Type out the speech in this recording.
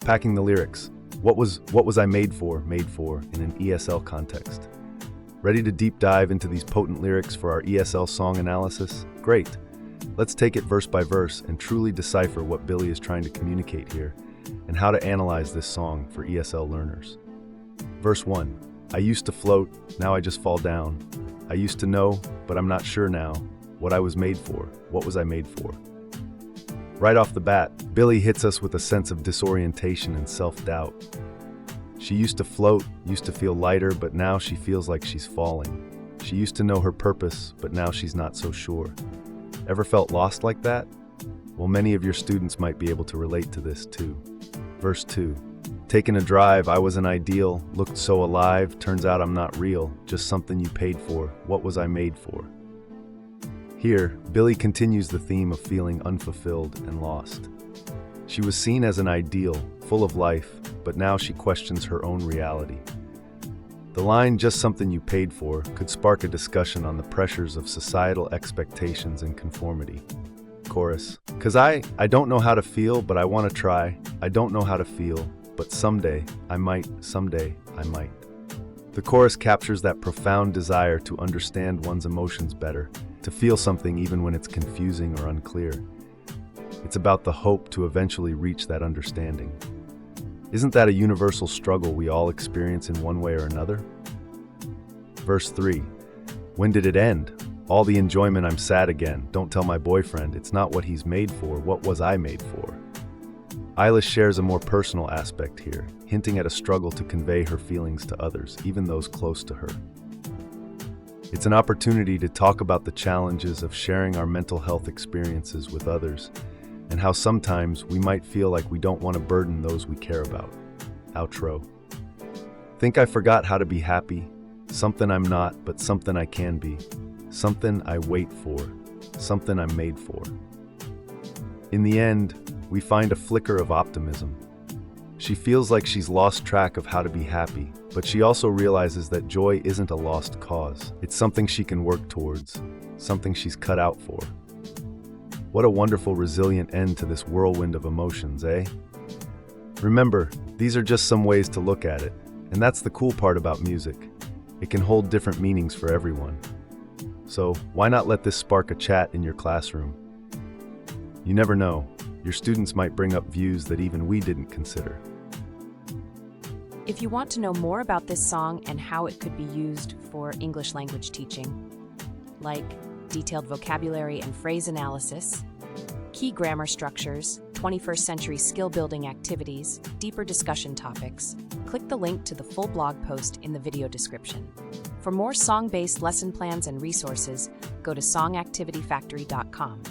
Packing the lyrics. What was I made for in an ESL context? Ready to deep dive into these potent lyrics for our ESL song analysis? Great. Let's take it verse by verse and truly decipher what Billie is trying to communicate here and how to analyze this song for ESL learners. Verse 1. I used to float, now I just fall down. I used to know, but I'm not sure now what I was made for. What was I made for? Right off the bat, Billie hits us with a sense of disorientation and self-doubt. She used to float, used to feel lighter, but now she feels like she's falling. She used to know her purpose, but now she's not so sure. Ever felt lost like that? Well, many of your students might be able to relate to this too. Verse 2. Taking a drive, I was an ideal, looked so alive, turns out I'm not real, just something you paid for. What was I made for? Here, Billie continues the theme of feeling unfulfilled and lost. She was seen as an ideal, full of life, but now she questions her own reality. The line, just something you paid for, could spark a discussion on the pressures of societal expectations and conformity. Chorus. 'Cause I don't know how to feel, but I want to try. I don't know how to feel, but someday I might. The chorus captures that profound desire to understand one's emotions better, to feel something even when it's confusing or unclear. It's about the hope to eventually reach that understanding. Isn't that a universal struggle we all experience in one way or another? Verse 3. When did it end? All the enjoyment, I'm sad again. Don't tell my boyfriend, it's not what he's made for, what was I made for? Eilish shares a more personal aspect here, hinting at a struggle to convey her feelings to others, even those close to her. It's an opportunity to talk about the challenges of sharing our mental health experiences with others, and how sometimes we might feel like we don't want to burden those we care about. Outro. Think I forgot how to be happy? Something I'm not, but something I can be. Something I wait for. Something I'm made for. In the end, we find a flicker of optimism. She feels like she's lost track of how to be happy, but she also realizes that joy isn't a lost cause. It's something she can work towards, something she's cut out for. What a wonderful, resilient end to this whirlwind of emotions, eh? Remember, these are just some ways to look at it, and that's the cool part about music. It can hold different meanings for everyone. So, why not let this spark a chat in your classroom? You never know, your students might bring up views that even we didn't consider. If you want to know more about this song and how it could be used for English language teaching, like detailed vocabulary and phrase analysis, key grammar structures, 21st century skill-building activities, deeper discussion topics, click the link to the full blog post in the video description. For more song-based lesson plans and resources, go to songactivityfactory.com.